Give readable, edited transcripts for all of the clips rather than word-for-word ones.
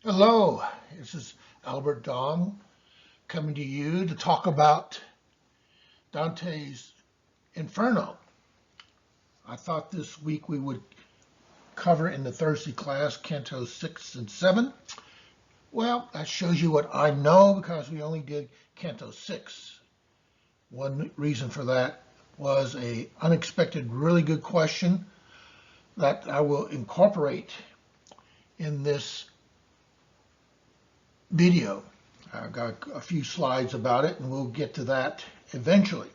Hello, this is Albert Dong coming to you to talk about Dante's Inferno. I thought this week we would cover in the Thursday class Canto 6 and 7. Well, that shows you what I know because we only did Canto 6. One reason for that was a unexpected, really good question that I will incorporate in this video. I've got a few slides about it, and we'll get to that eventually.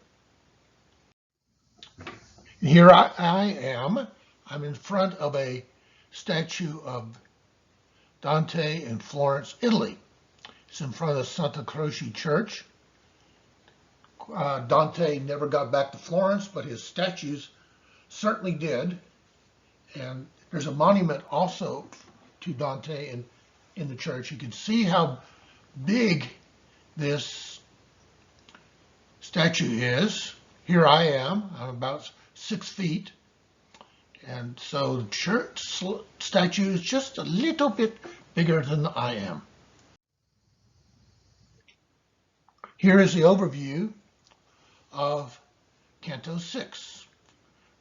Here I am. I'm in front of a statue of Dante in Florence, Italy. It's in front of Santa Croce Church. Dante never got back to Florence, but his statues certainly did. And there's a monument also to Dante in the church. You can see how big this statue is. Here I am. I'm about 6 feet. And so the church statue is just a little bit bigger than I am. Here is the overview of Canto 6.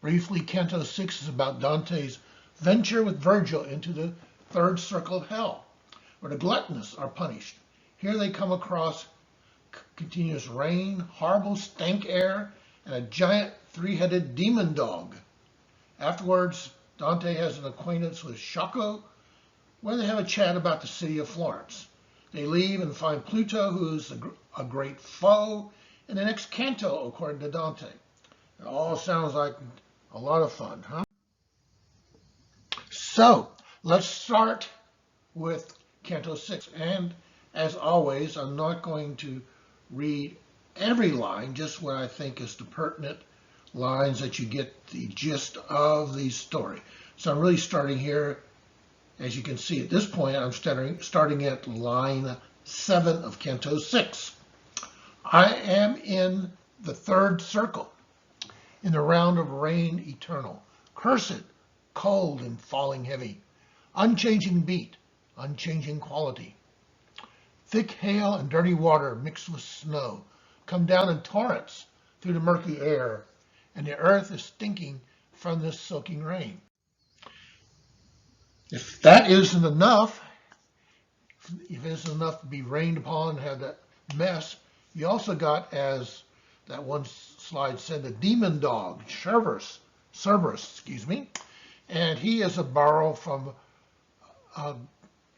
Briefly, Canto 6 is about Dante's venture with Virgil into the third circle of hell, where the gluttonous are punished. Here they come across continuous rain, horrible stank air, and a giant three-headed demon dog. Afterwards, Dante has an acquaintance with Shocco, where they have a chat about the city of Florence. They leave and find Pluto, who's a great foe, in the next canto, according to Dante. It all sounds like a lot of fun, huh? So, let's start with Canto 6. And as always, I'm not going to read every line, just what I think is the pertinent lines that you get the gist of the story. So I'm really starting here. As you can see at this point, I'm starting at line 7 of Canto 6. I am in the third circle, in the round of rain eternal, cursed, cold and falling heavy, unchanging beat, unchanging quality. Thick hail and dirty water mixed with snow come down in torrents through the murky air, and the earth is stinking from this soaking rain. If that isn't enough, if it isn't enough to be rained upon and have that mess, you also got, as that one slide said, the demon dog, Cerberus, and he is a borrow from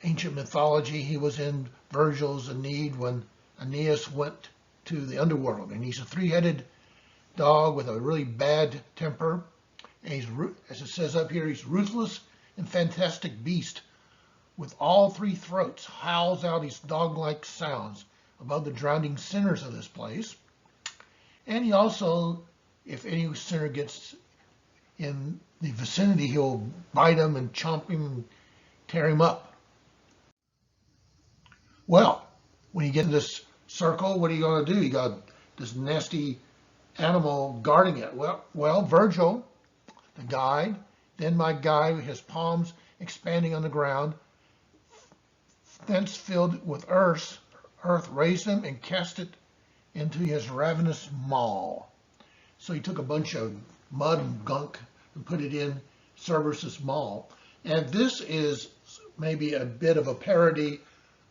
ancient mythology. He was in Virgil's Aeneid when Aeneas went to the underworld, and he's a three-headed dog with a really bad temper. And he's, as it says up here, he's ruthless and fantastic beast with all three throats, howls out his dog-like sounds above the drowning sinners of this place. And he also, if any sinner gets in the vicinity, he'll bite him and chomp him and tear him up. Well, when you get in this circle, what are you going to do? You got this nasty animal guarding it. Well, Virgil, the guide, then my guide, his palms expanding on the ground, thence filled with earth raised him and cast it into his ravenous maw. So he took a bunch of mud and gunk and put it in Cerberus's maw. And this is maybe a bit of a parody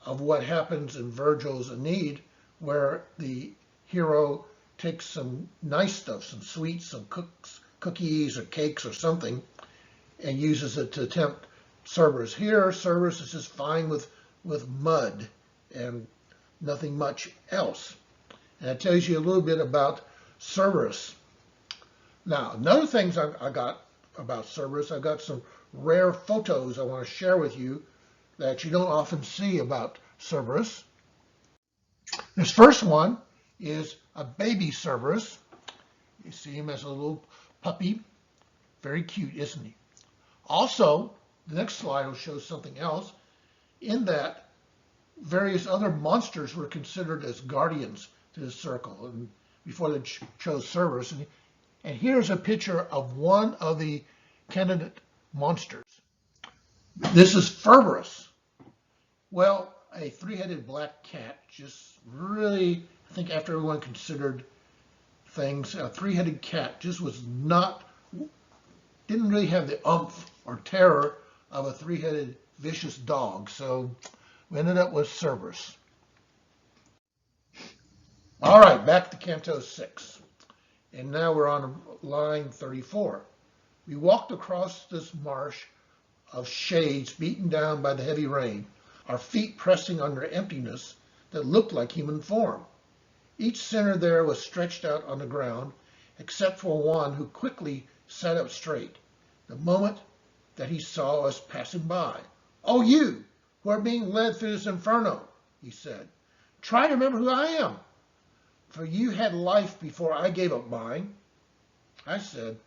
of what happens in Virgil's Aeneid, where the hero takes some nice stuff, some sweets, some cookies or cakes or something, and uses it to tempt Cerberus. Here, Cerberus is just fine with mud and nothing much else. And it tells you a little bit about Cerberus. Now, another things I got about Cerberus, I've got some rare photos I want to share with you that you don't often see about Cerberus. This first one is a baby Cerberus. You see him as a little puppy. Very cute, isn't he? Also, the next slide will show something else, in that various other monsters were considered as guardians to the circle and before they chose Cerberus. And here's a picture of one of the candidate monsters. This is Cerberus, Well, a three-headed black cat just really, I think after everyone considered things, a three-headed cat just was not, didn't really have the umph or terror of a three-headed vicious dog. So we ended up with Cerberus. All right, back to Canto 6. And now we're on line 34. We walked across this marsh of shades beaten down by the heavy rain, our feet pressing under emptiness that looked like human form. Each sinner there was stretched out on the ground, except for one who quickly sat up straight, the moment that he saw us passing by. "Oh, you who are being led through this inferno," he said, "try to remember who I am, for you had life before I gave up mine." I said,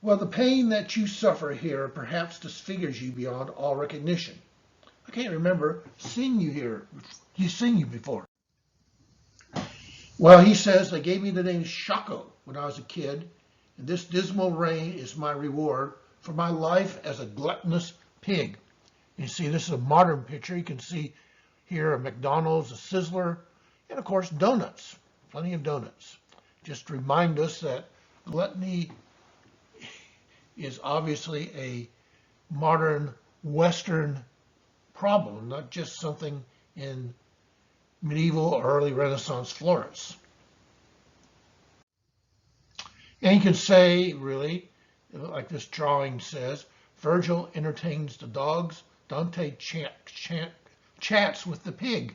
"Well, the pain that you suffer here perhaps disfigures you beyond all recognition. I can't remember seeing you before." Well, he says, "They gave me the name Shaco when I was a kid, and this dismal rain is my reward for my life as a gluttonous pig." You see, this is a modern picture. You can see here a McDonald's, a Sizzler, and of course donuts, plenty of donuts. Just to remind us that gluttony is obviously a modern Western problem, not just something in medieval or early Renaissance Florence. And you can say, really, like this drawing says, Virgil entertains the dogs, Dante chats with the pig.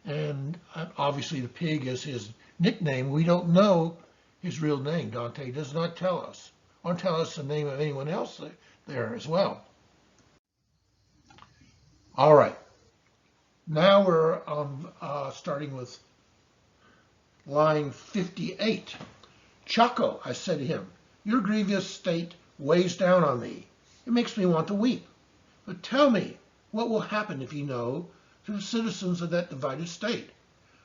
And obviously the pig is his nickname. We don't know his real name. Dante does not tell us, or tell us the name of anyone else there as well. All right. Now we're starting with line 58. "Chaco," I said to him, "your grievous state weighs down on me. It makes me want to weep. But tell me, what will happen if you know to the citizens of that divided state?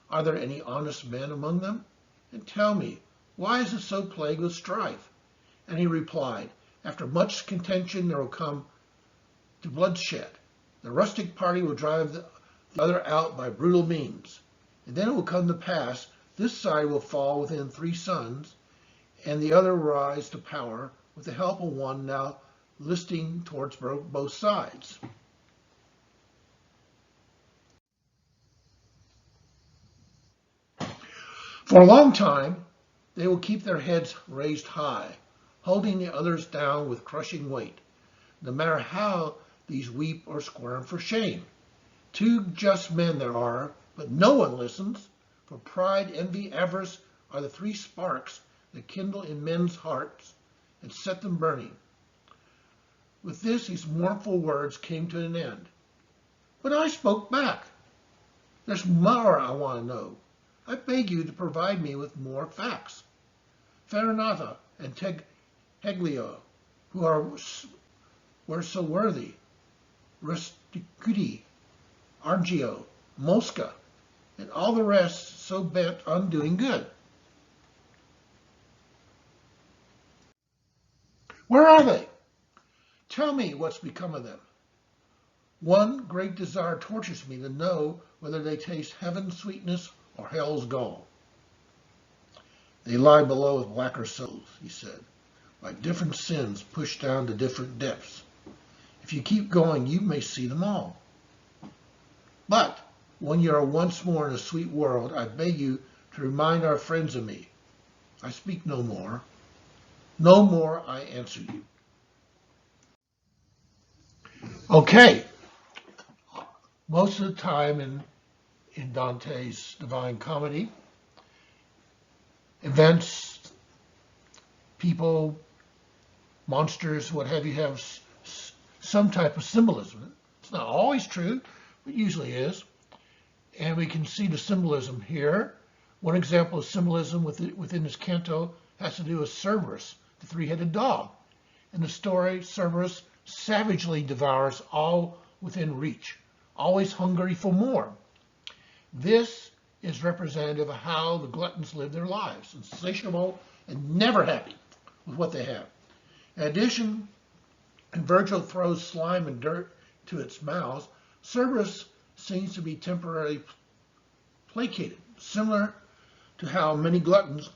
Are there any honest men among them? And tell me, why is it so plagued with strife?" And he replied, "After much contention there will come to bloodshed. The rustic party will drive the other out by brutal means. And then it will come to pass, this side will fall within 3 suns, and the other rise to power with the help of one now listing towards both sides." For a long time, they will keep their heads raised high, holding the others down with crushing weight, no matter how these weep or squirm for shame. 2 just men there are, but no one listens, for pride, envy, avarice are the 3 sparks that kindle in men's hearts and set them burning. With this, his mournful words came to an end. But I spoke back. "There's more I want to know. I beg you to provide me with more facts. Farinata and Heglio, who were so worthy, Rusticuti, Argio, Mosca, and all the rest so bent on doing good. Where are they? Tell me what's become of them. One great desire tortures me to know whether they taste heaven's sweetness or hell's gall." "They lie below with blacker souls," he said, "like different sins pushed down to different depths. If you keep going, you may see them all. But when you are once more in a sweet world, I beg you to remind our friends of me. I speak no more. No more I answer you." Okay. Most of the time in Dante's Divine Comedy, events, people, monsters, what have you, have some type of symbolism. It's not always true, but usually is. And we can see the symbolism here. One example of symbolism within this canto has to do with Cerberus, the 3-headed dog. In the story, Cerberus savagely devours all within reach, always hungry for more. This is representative of how the gluttons live their lives, insatiable and never happy with what they have. In addition, Virgil throws slime and dirt to its mouths, Cerberus seems to be temporarily placated, similar to how many gluttons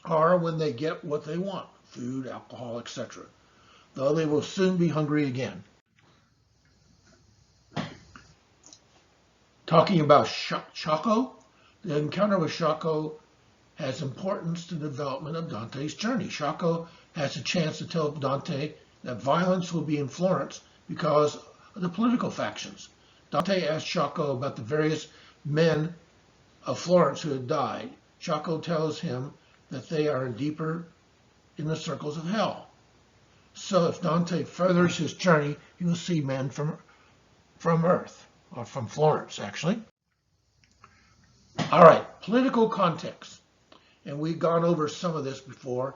are when they get what they want, food, alcohol, etc., though they will soon be hungry again. Talking about Shako, the encounter with Shako has importance to the development of Dante's journey. Shako has a chance to tell Dante that violence will be in Florence because of the political factions. Dante asks Shako about the various men of Florence who had died. Shako tells him that they are deeper in the circles of hell. So if Dante furthers his journey, he will see men from Earth, or from Florence, actually. All right, political context. And we've gone over some of this before.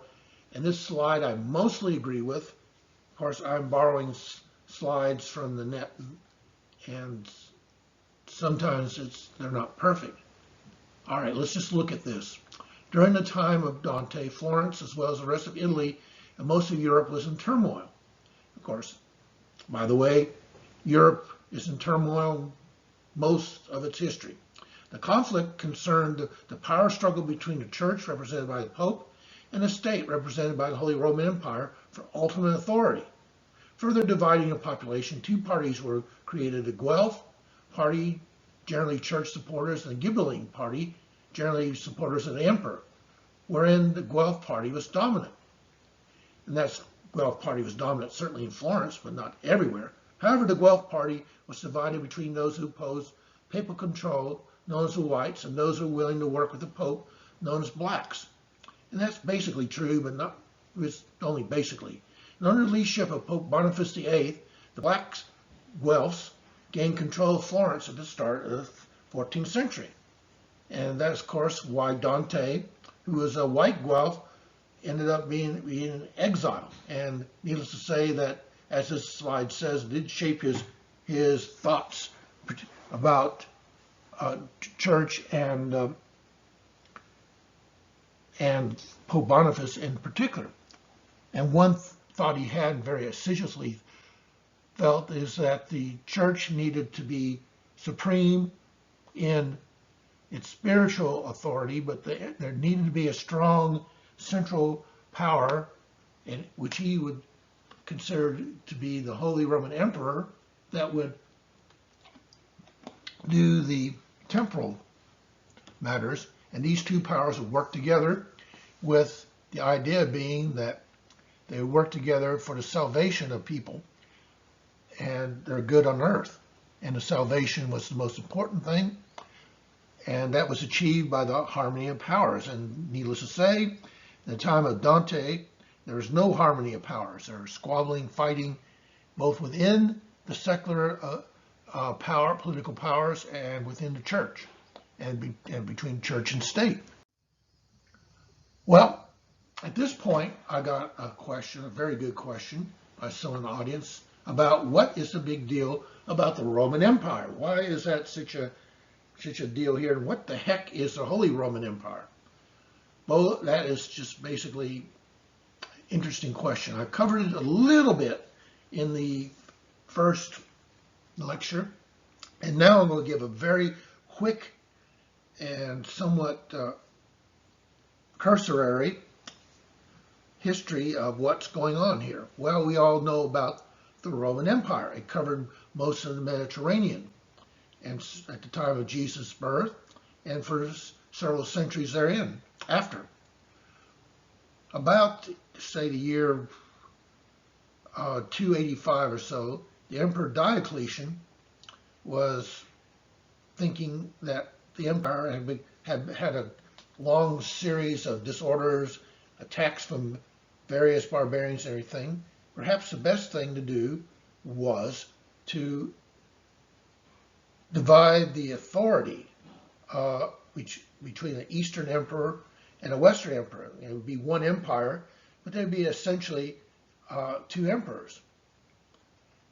And this slide I mostly agree with. Of course, I'm borrowing slides from the net, and sometimes they're not perfect. All right, let's just look at this. During the time of Dante, Florence, as well as the rest of Italy and most of Europe, was in turmoil. Of course, by the way, Europe is in turmoil most of its history. The conflict concerned the power struggle between the church, represented by the Pope, and the state, represented by the Holy Roman Empire, for ultimate authority. Further dividing the population, two parties were created: the Guelph party, generally church supporters, and the Ghibelline party, generally supporters of the emperor, wherein the Guelph party was dominant. And that Guelph party was dominant certainly in Florence, but not everywhere. However, the Guelph party was divided between those who opposed papal control, known as the whites, and those who were willing to work with the Pope, known as blacks. And that's basically true, but it's only basically. And under the leadership of Pope Boniface VIII, the black Guelphs gained control of Florence at the start of the 14th century. And that's, of course, why Dante, who was a white Guelph, ended up being in exile. And needless to say that, as this slide says, it did shape his thoughts about church and Pope Boniface in particular. And one thought he had very assiduously felt is that the church needed to be supreme in its spiritual authority, but there needed to be a strong central power, which he would consider to be the Holy Roman Emperor, that would do the temporal matters. And these two powers would work together, with the idea being that they would work together for the salvation of people and their good on earth. And the salvation was the most important thing, and that was achieved by the harmony of powers. And needless to say, in the time of Dante, there was no harmony of powers. There was squabbling, fighting, both within the secular political powers, and within the church, and between church and state. Well, at this point, I got a question, a very good question, by someone in the audience, about what is the big deal about the Roman Empire? Why is that such a deal here? And what the heck is the Holy Roman Empire? Well, that is just basically an interesting question. I covered it a little bit in the first lecture, and now I'm going to give a very quick and somewhat cursory history of what's going on here. Well, we all know about the Roman Empire. It covered most of the Mediterranean, and at the time of Jesus' birth, and for several centuries therein after. About, say, the year 285 or so, the Emperor Diocletian was thinking that the empire had a long series of disorders, attacks from various barbarians and everything. Perhaps the best thing to do was to divide the authority between the Eastern Emperor and a Western Emperor. It would be one empire, but there would be essentially two emperors.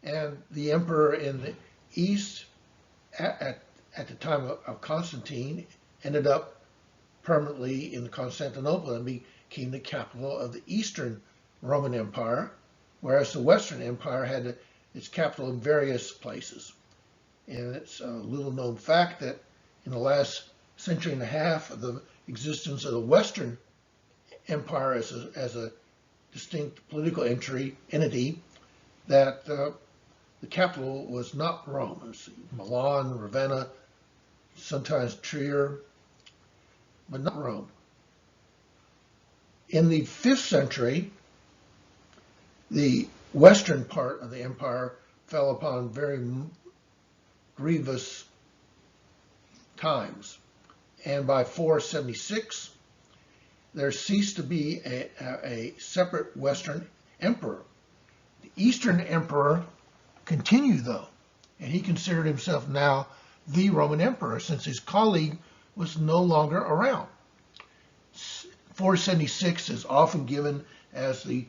And the emperor in the East, at the time of Constantine, ended up permanently in Constantinople and became the capital of the Eastern Roman Empire, whereas the Western Empire had its capital in various places. And it's a little known fact that in the last century and a half of the existence of the Western Empire as a distinct political entity, that the capital was not Rome. It was Milan, Ravenna, sometimes Trier, but not Rome. In the 5th century, the western part of the empire fell upon very grievous times. And by 476, there ceased to be a separate Western emperor. The Eastern emperor continued, though, and he considered himself now the Roman emperor since his colleague was no longer around. 476 is often given as the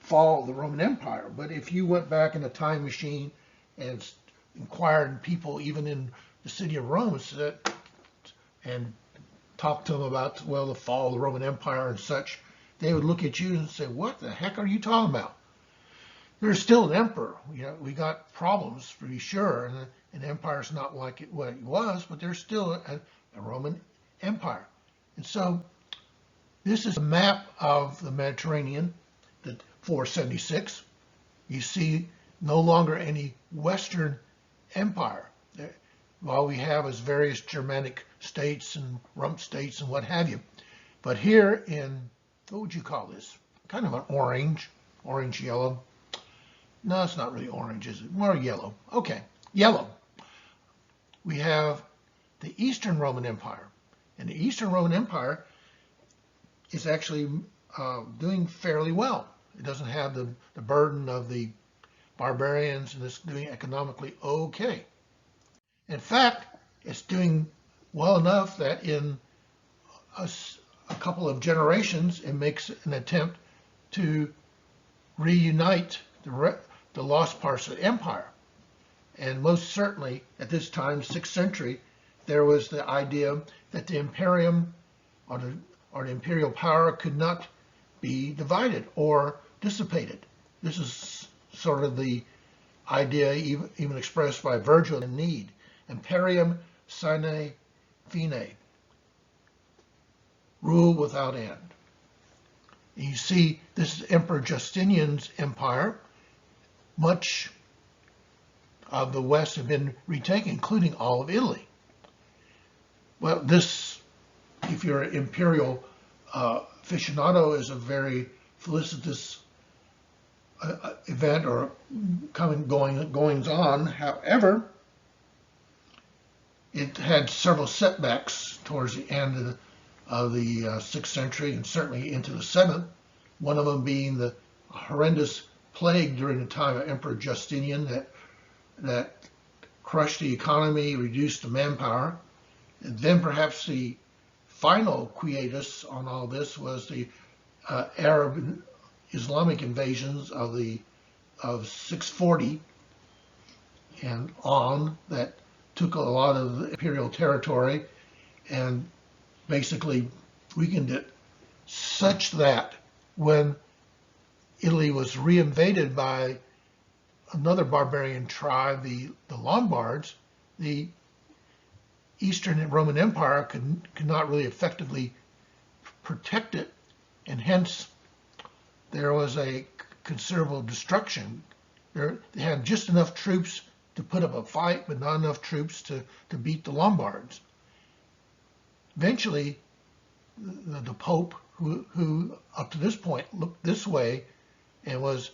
fall of the Roman Empire, but if you went back in a time machine and inquired people even in the city of Rome and talked to them about, well, the fall of the Roman Empire and such, they would look at you and say, what the heck are you talking about? There's still an emperor. You know, we got problems, to be sure, and an empire's not like what it was, but there's still a Roman Empire. And so this is a map of the Mediterranean, the 476. You see no longer any Western Empire. All we have is various Germanic states and rump states and what have you. But here in, what would you call this? Kind of an orange yellow. No, it's not really orange, is it? More yellow. Okay, yellow. We have the Eastern Roman Empire. And the Eastern Roman Empire is actually doing fairly well. It doesn't have the burden of the barbarians, and it's doing economically okay. In fact, it's doing well enough that in a couple of generations, it makes an attempt to reunite the lost parts of the empire. And most certainly at this time, 6th century, there was the idea that the imperium or the imperial power could not be divided or dissipated. This is sort of the idea even expressed by Virgil in Need. Imperium sine fine, rule without end. You see, this is Emperor Justinian's empire. Much of the West had been retaken, including all of Italy. Well, this, if you're an imperial aficionado, is a very felicitous event or goings on. However, it had several setbacks towards the end of the 6th century and certainly into the 7th. One of them being the horrendous plague during the time of Emperor Justinian that crushed the economy, reduced the manpower. And then perhaps the final quietus on all this was the Arab Islamic invasions of 640 and on that took a lot of the imperial territory and basically weakened it such that when Italy was reinvaded by another barbarian tribe, the Lombards, the Eastern Roman Empire could not really effectively protect it, and hence there was a considerable destruction. They had just enough troops to put up a fight, but not enough troops to beat the Lombards. Eventually, the Pope, who up to this point looked this way and was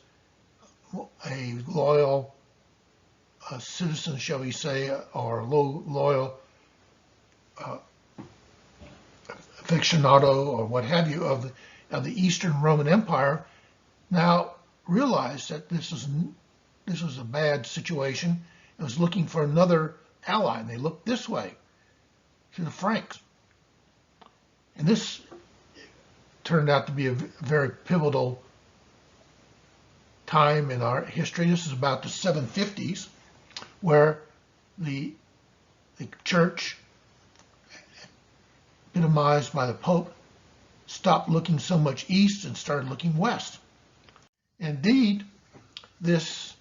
a loyal citizen, shall we say, or loyal aficionado or what have you of the Eastern Roman Empire, now realized that this was a bad situation and was looking for another ally. And they looked this way to the Franks. And this turned out to be a very pivotal time in our history. This is about the 750s, where the church, epitomized by the Pope, stopped looking so much east and started looking west. Indeed, this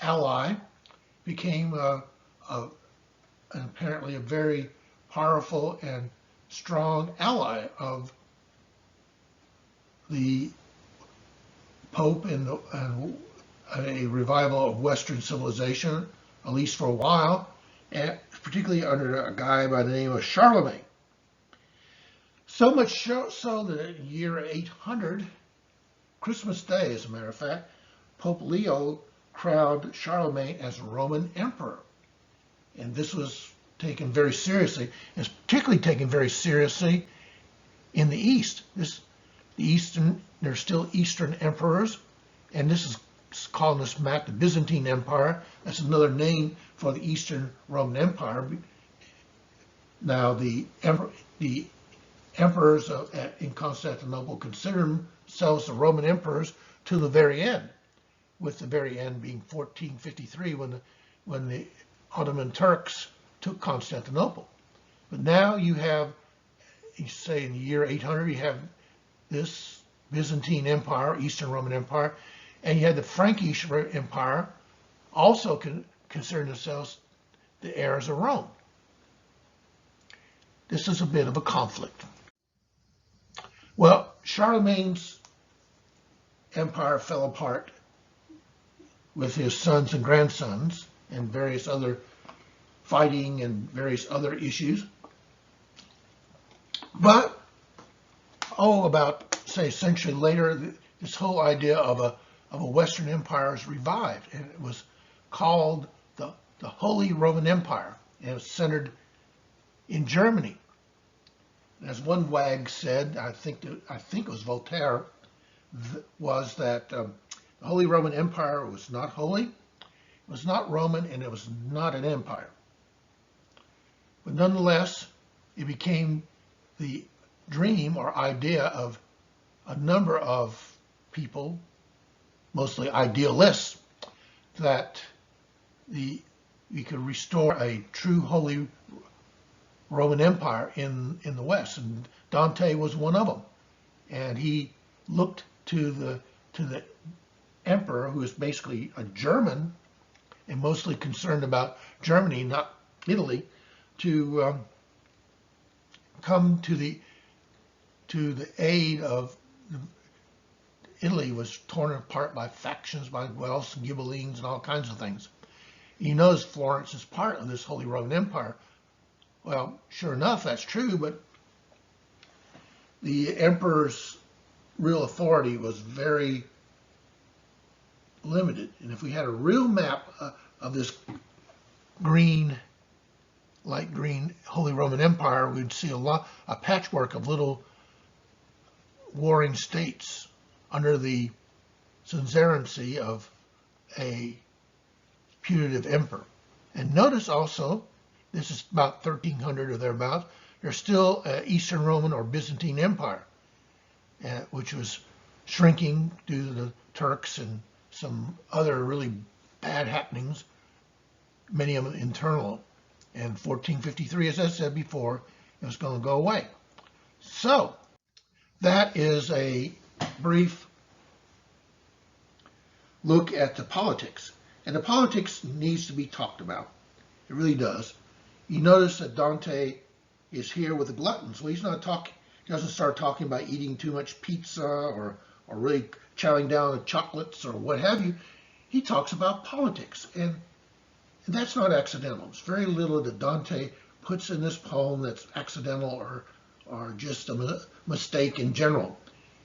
ally became apparently a very powerful and strong ally of the Pope and a revival of Western civilization, at least for a while, and particularly under a guy by the name of Charlemagne. So much so that in the year 800, Christmas Day, as a matter of fact, Pope Leo crowned Charlemagne as Roman Emperor. And this was taken very seriously. It's particularly taken very seriously in the East. There's still Eastern emperors, and this is calling this map the Byzantine Empire. That's another name for the Eastern Roman Empire. Now, the emperors in Constantinople consider themselves the Roman emperors to the very end, with the very end being 1453 when the Ottoman Turks took Constantinople. But now you say in the year 800, you have this Byzantine Empire, Eastern Roman Empire, and you had the Frankish Empire, also considering themselves the heirs of Rome. This is a bit of a conflict. Well, Charlemagne's empire fell apart with his sons and grandsons and various other fighting and various other issues. But, about, say, a century later, this whole idea of a Western empire is revived, and it was called the Holy Roman Empire, and it was centered in Germany. As one wag said, I think it was Voltaire, was that the Holy Roman Empire was not holy, it was not Roman, and it was not an empire. But nonetheless, it became the dream or idea of a number of people, mostly idealists, that we could restore a true Holy Roman Empire in the West, and Dante was one of them. And he looked to the emperor, who is basically a German and mostly concerned about Germany, not Italy, to come to the aid of Italy. Was torn apart by factions, by Guelphs and Ghibellines and all kinds of things. You notice Florence is part of this Holy Roman Empire. Well, sure enough, that's true, but the emperor's real authority was very limited. And if we had a real map of this light green Holy Roman Empire, we'd see a patchwork of little warring states under the suzerainty of a putative emperor. And notice also, this is about 1300 or thereabouts, there's still an Eastern Roman or Byzantine Empire, which was shrinking due to the Turks and some other really bad happenings, many of them internal. And 1453, as I said before, it was going to go away. So, that is a brief look at the politics. And the politics needs to be talked about. It really does. You notice that Dante is here with the gluttons. Well, he doesn't start talking about eating too much pizza or really chowing down on chocolates or what have you. He talks about politics. And that's not accidental. It's very little that Dante puts in this poem that's accidental or just a mistake in general.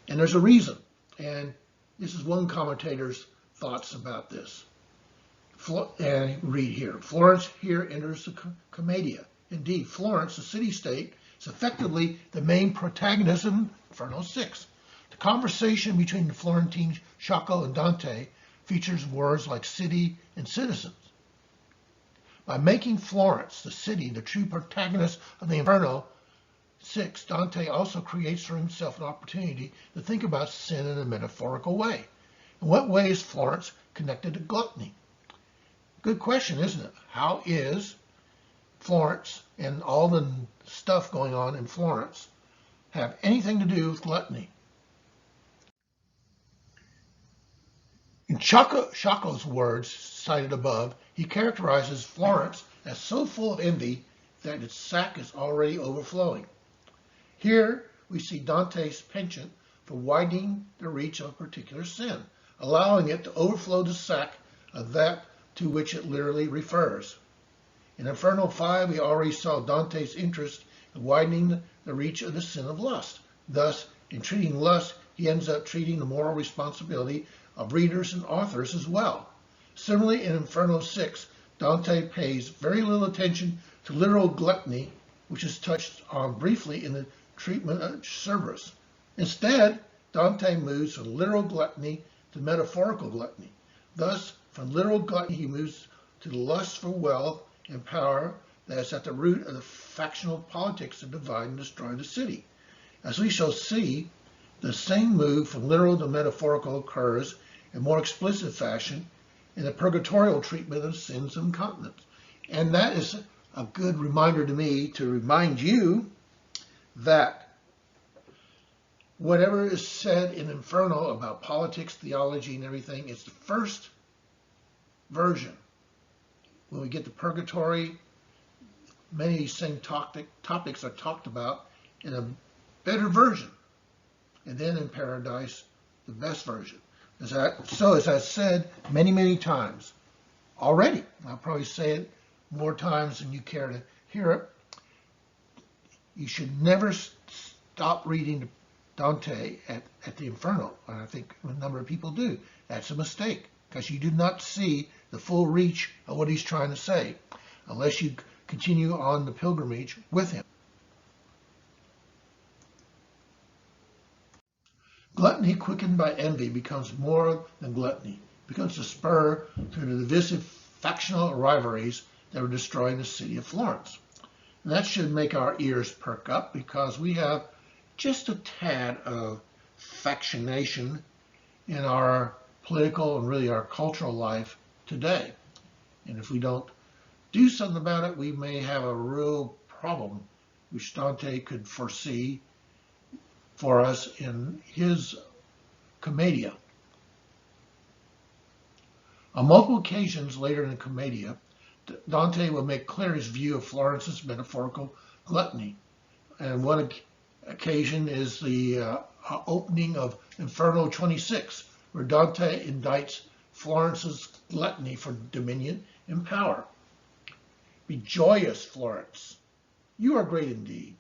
And there's a reason. And this is one commentator's thoughts about this. And read here. Florence here enters the commedia. Indeed, Florence, the city-state, is effectively the main protagonist in Inferno 6. The conversation between the Florentine Sciacca and Dante features words like city and citizens. By making Florence, the city, the true protagonist of the Inferno 6, Dante also creates for himself an opportunity to think about sin in a metaphorical way. In what way is Florence connected to gluttony? Good question, isn't it? How is Florence and all the stuff going on in Florence have anything to do with gluttony? In Sciacca's words cited above, he characterizes Florence as so full of envy that its sack is already overflowing. Here we see Dante's penchant for widening the reach of a particular sin, allowing it to overflow the sack of that to which it literally refers. In Inferno 5, we already saw Dante's interest in widening the reach of the sin of lust. Thus, in treating lust, he ends up treating the moral responsibility of readers and authors as well. Similarly, in Inferno 6, Dante pays very little attention to literal gluttony, which is touched on briefly in the treatment of Cerberus. Instead, Dante moves from literal gluttony to metaphorical gluttony. Thus, from literal gluttony, he moves to the lust for wealth and power that is at the root of the factional politics that divide and destroy the city. As we shall see, the same move from literal to metaphorical occurs in more explicit fashion in the purgatorial treatment of sins of incontinence. And that is a good reminder to me to remind you that whatever is said in Inferno about politics, theology, and everything is the first version. When we get to purgatory, many of these same topics are talked about in a better version. And then in paradise, the best version. So as I've said many times already, I'll probably say it more times than you care to hear it, you should never stop reading Dante at the Inferno. And I think a number of people do. That's a mistake, because you do not see the full reach of what he's trying to say unless you continue on the pilgrimage with him. Gluttony quickened by envy becomes more than gluttony, becomes a spur to the divisive factional rivalries that were destroying the city of Florence. And that should make our ears perk up, because we have just a tad of factionation in our political and really our cultural life today. And if we don't do something about it, we may have a real problem, which Dante could foresee for us in his Commedia. On multiple occasions later in the Commedia, Dante will make clear his view of Florence's metaphorical gluttony. And one occasion is the opening of Inferno 26, where Dante indicts Florence's gluttony for dominion and power. Be joyous, Florence. You are great indeed,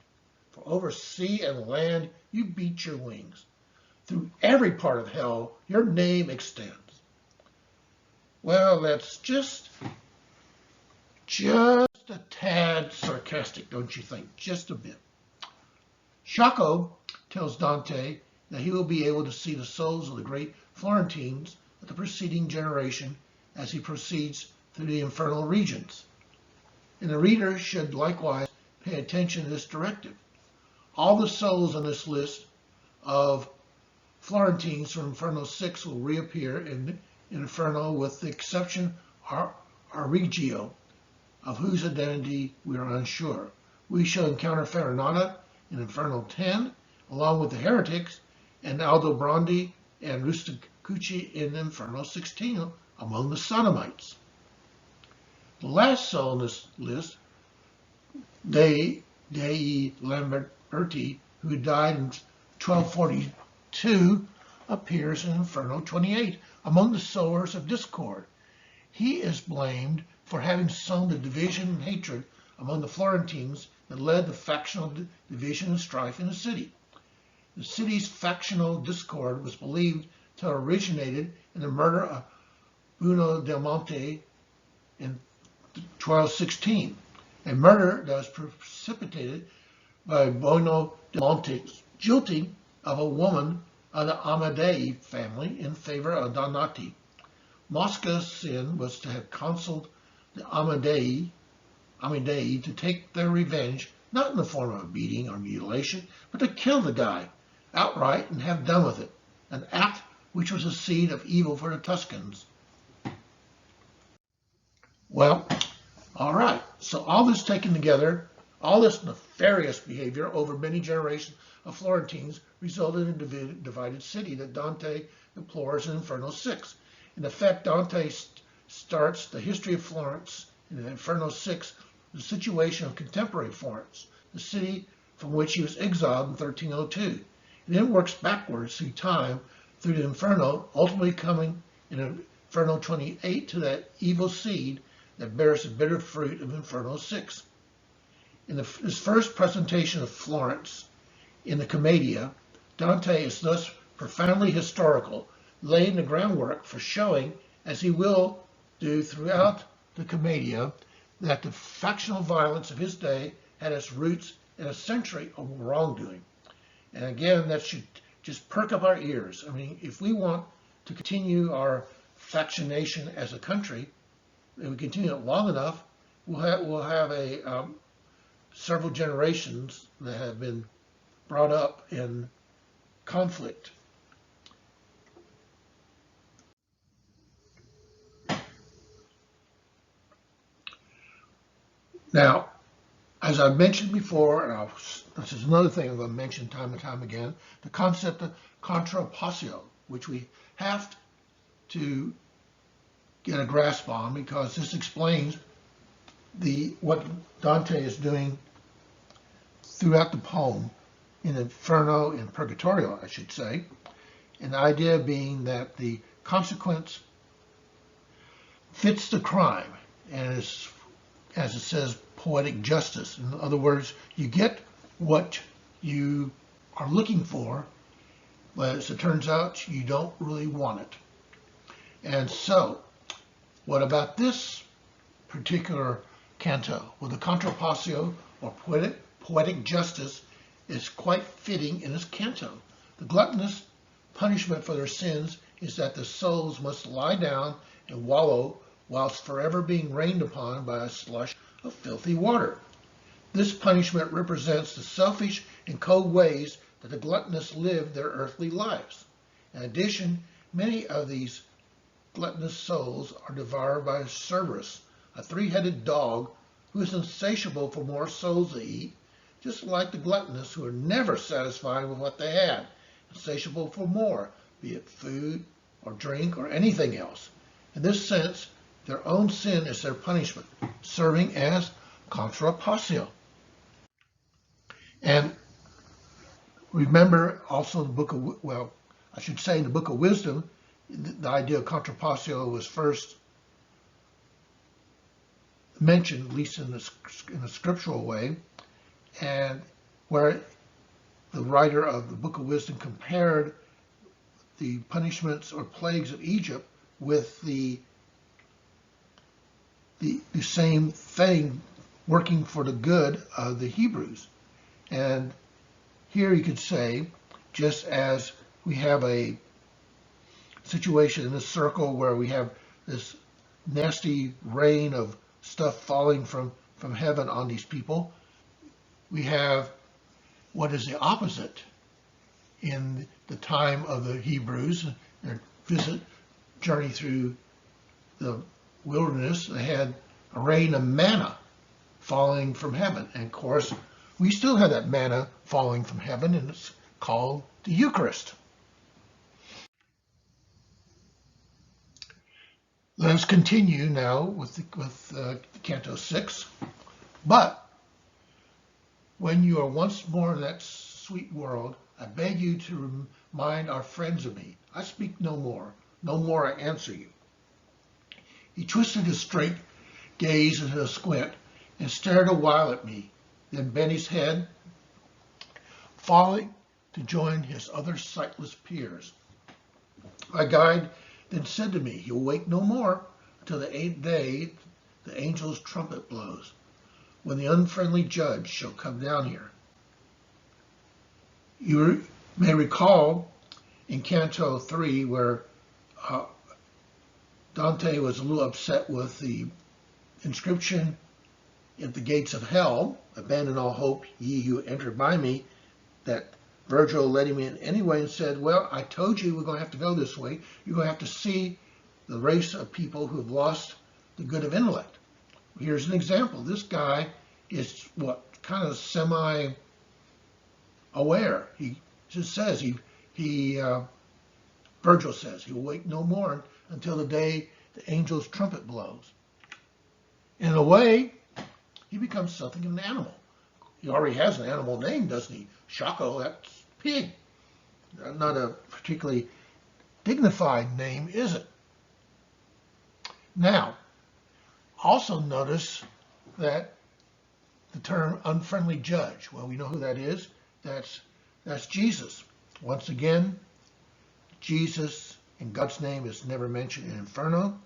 for over sea and land you beat your wings. Through every part of hell your name extends. Well, that's just a tad sarcastic, don't you think? Just a bit. Sciacca tells Dante that he will be able to see the souls of the great Florentines of the preceding generation as he proceeds through the infernal regions. And the reader should likewise pay attention to this directive. All the souls on this list of Florentines from Inferno 6 will reappear in Inferno, with the exception of Reggio, of whose identity we are unsure. We shall encounter Farinata in Inferno 10, along with the heretics, and Aldobrandi and Rusticucci in Inferno 16, among the sodomites. The last soul on this list, Dei Lamberti, who died in 1242, appears in Inferno 28, among the sowers of discord. He is blamed for having sown the division and hatred among the Florentines that led to factional division and strife in the city. The city's factional discord was believed to have originated in the murder of Bruno del Monte in 1216, a murder that was precipitated by Bruno del Monte's jilting of a woman of the Amadei family in favor of Donati. Mosca's sin was to have counseled the Amadei to take their revenge, not in the form of a beating or mutilation, but to kill the guy outright and have done with it, an act which was a seed of evil for the Tuscans. Well, all right, so all this taken together, all this nefarious behavior over many generations of Florentines resulted in a divided city that Dante deplores in Inferno 6. In effect, Dante starts the history of Florence in Inferno 6 the situation of contemporary Florence, the city from which he was exiled in 1302. It then works backwards through time through the Inferno, ultimately coming in Inferno 28 to that evil seed that bears the bitter fruit of Inferno 6. In his first presentation of Florence in the Commedia, Dante is thus profoundly historical, laying the groundwork for showing, as he will do throughout the Commedia, that the factional violence of his day had its roots in a century of wrongdoing. And again, that should just perk up our ears. I mean, if we want to continue our factionation as a country, if we continue it long enough, we'll have a several generations that have been brought up in conflict. Now, as I've mentioned before, and this is another thing I'm going to mention time and time again, the concept of contra passio, which we have to get a grasp on because this explains what Dante is doing throughout the poem in Inferno and Purgatorio, I should say, and the idea being that the consequence fits the crime and is, as it says, poetic justice. In other words, you get what you are looking for, but as it turns out, you don't really want it. And so, what about this particular canto? Well, the contra passio, or poetic justice, is quite fitting in this canto. The gluttonous punishment for their sins is that the souls must lie down and wallow whilst forever being rained upon by a slush of filthy water. This punishment represents the selfish and cold ways that the gluttonous live their earthly lives. In addition, many of these gluttonous souls are devoured by Cerberus, a three-headed dog who is insatiable for more souls to eat, just like the gluttonous who are never satisfied with what they had, insatiable for more, be it food or drink or anything else. In this sense, their own sin is their punishment, serving as contra passio. And remember also the book of, well, I should say in the book of wisdom, the idea of contra passio was first mentioned, at least in a scriptural way, and where the writer of the book of wisdom compared the punishments or plagues of Egypt with the same thing working for the good of the Hebrews. And here you could say, just as we have a situation in this circle where we have this nasty rain of stuff falling from heaven on these people, we have what is the opposite in the time of the Hebrews, their journey through the wilderness. They had a rain of manna falling from heaven. And of course, we still have that manna falling from heaven, and it's called the Eucharist. Let us continue now with Canto 6. But when you are once more in that sweet world, I beg you to remind our friends of me. I speak no more. No more I answer you. He twisted his straight gaze into a squint and stared a while at me, then bent his head, falling to join his other sightless peers. My guide then said to me, "You'll wake no more until the 8th day the angel's trumpet blows, when the unfriendly judge shall come down here." You may recall in Canto 3 where Dante was a little upset with the inscription at the gates of hell, "Abandon all hope, ye who entered by me," that Virgil led him in anyway and said, well, I told you we're going to have to go this way. You're going to have to see the race of people who have lost the good of intellect. Here's an example. This guy is kind of semi-aware. He just says, Virgil says, he will wake no more until the day the angel's trumpet blows. In a way, he becomes something of an animal. He already has an animal name, doesn't he? Shako, that's pig. Not a particularly dignified name, is it? Now, also notice that the term unfriendly judge, well, we know who that is. That's Jesus. Once again, Jesus in God's name is never mentioned in Inferno,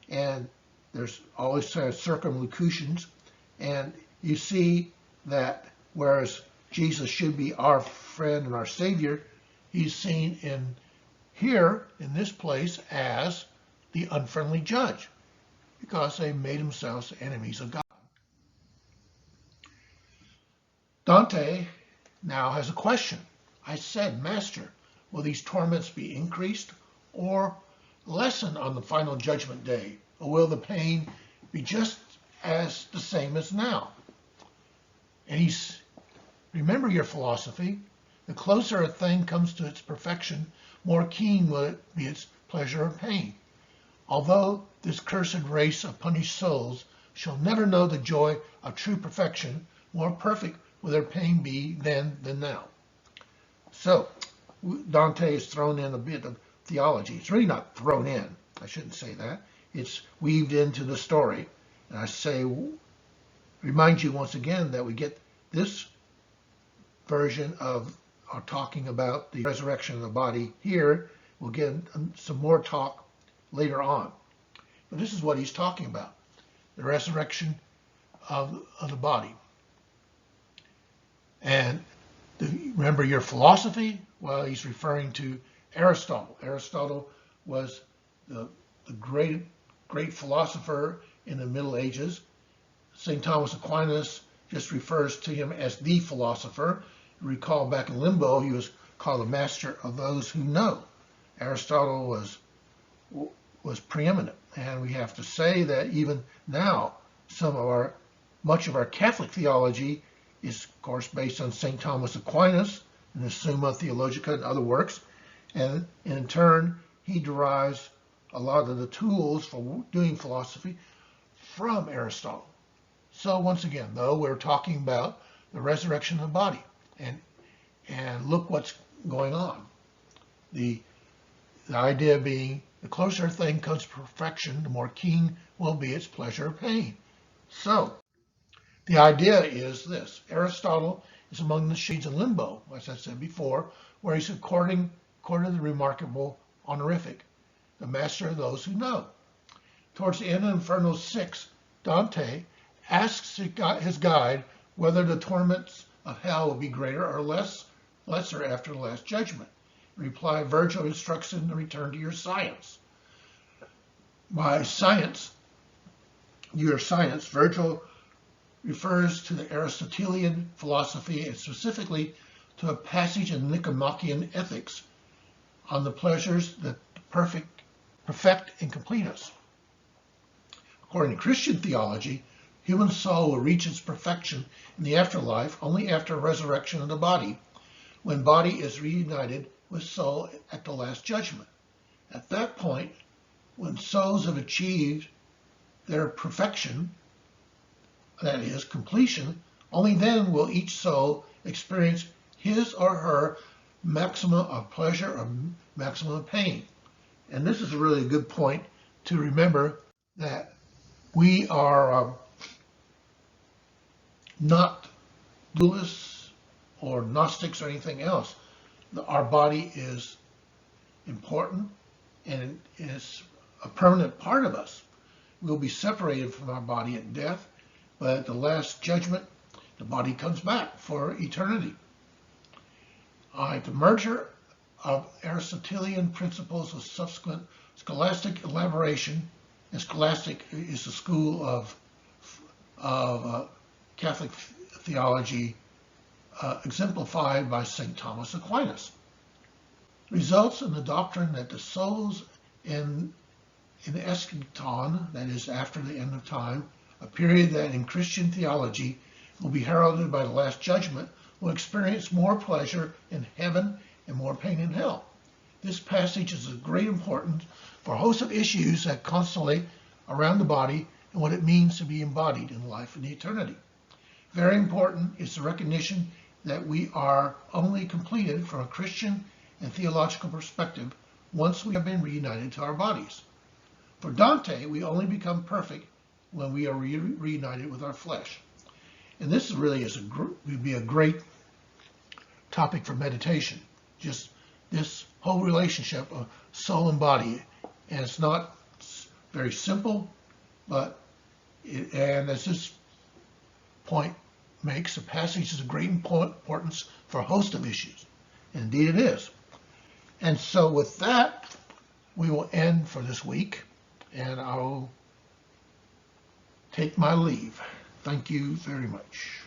and there's always circumlocutions, and you see that whereas Jesus should be our friend and our Savior, he's seen here in this place as the unfriendly judge because they made themselves enemies of God. Dante now has a question. I said, Master, will these torments be increased or lessened on the final judgment day? Or will the pain be just as the same as now? And remember your philosophy. The closer a thing comes to its perfection, more keen will it be its pleasure or pain. Although this cursed race of punished souls shall never know the joy of true perfection, more perfect will their pain be then than now. So, Dante has thrown in a bit of theology. It's really not thrown in. I shouldn't say that. It's weaved into the story. And I remind you once again that we get this version of our talking about the resurrection of the body here. We'll get some more talk later on. But this is what he's talking about, the resurrection of the body. And remember your philosophy? Well, he's referring to Aristotle. Aristotle was the great philosopher in the Middle Ages. St. Thomas Aquinas just refers to him as the philosopher. Recall back in Limbo, he was called the master of those who know. Aristotle was preeminent, and we have to say that even now, much of our Catholic theology is, of course, based on St. Thomas Aquinas and the Summa Theologica and other works, and in turn, he derives a lot of the tools for doing philosophy from Aristotle. So once again, though, we're talking about the resurrection of the body, and look what's going on. The idea being, the closer a thing comes to perfection, the more keen will be its pleasure or pain. So, the idea is this. Aristotle is among the shades of Limbo, as I said before, where he's according to the remarkable honorific, the master of those who know. Towards the end of Inferno 6, Dante asks his guide whether the torments of hell will be greater or lesser after the last judgment. In reply, Virgil instructs him to return to your science. By science, your science, Virgil refers to the Aristotelian philosophy and specifically to a passage in Nicomachean Ethics on the pleasures that perfect and complete us. According to Christian theology, human soul will reach its perfection in the afterlife only after resurrection of the body, when body is reunited with soul at the last judgment. At that point, when souls have achieved their perfection, that is, completion, only then will each soul experience his or her maximum of pleasure or maximum of pain. And this is a really good point to remember, that we are not dualists or Gnostics or anything else. Our body is important and is a permanent part of us. We'll be separated from our body at death, but at the last judgment, the body comes back for eternity. The merger of Aristotelian principles with subsequent scholastic elaboration, and scholastic is the school of Catholic theology exemplified by St. Thomas Aquinas, results in the doctrine that the souls in the eschaton, that is after the end of time, a period that in Christian theology will be heralded by the last judgment, will experience more pleasure in heaven and more pain in hell. This passage is of great importance for a host of issues that constellate around the body and what it means to be embodied in life and eternity. Very important is the recognition that we are only completed from a Christian and theological perspective once we have been reunited to our bodies. For Dante, we only become perfect when we are reunited with our flesh. And this really would be a great topic for meditation. Just this whole relationship of soul and body. And it's not very simple, but and as this point makes, the passage is of great importance for a host of issues. Indeed it is. And so with that, we will end for this week, and I'll take my leave. Thank you very much.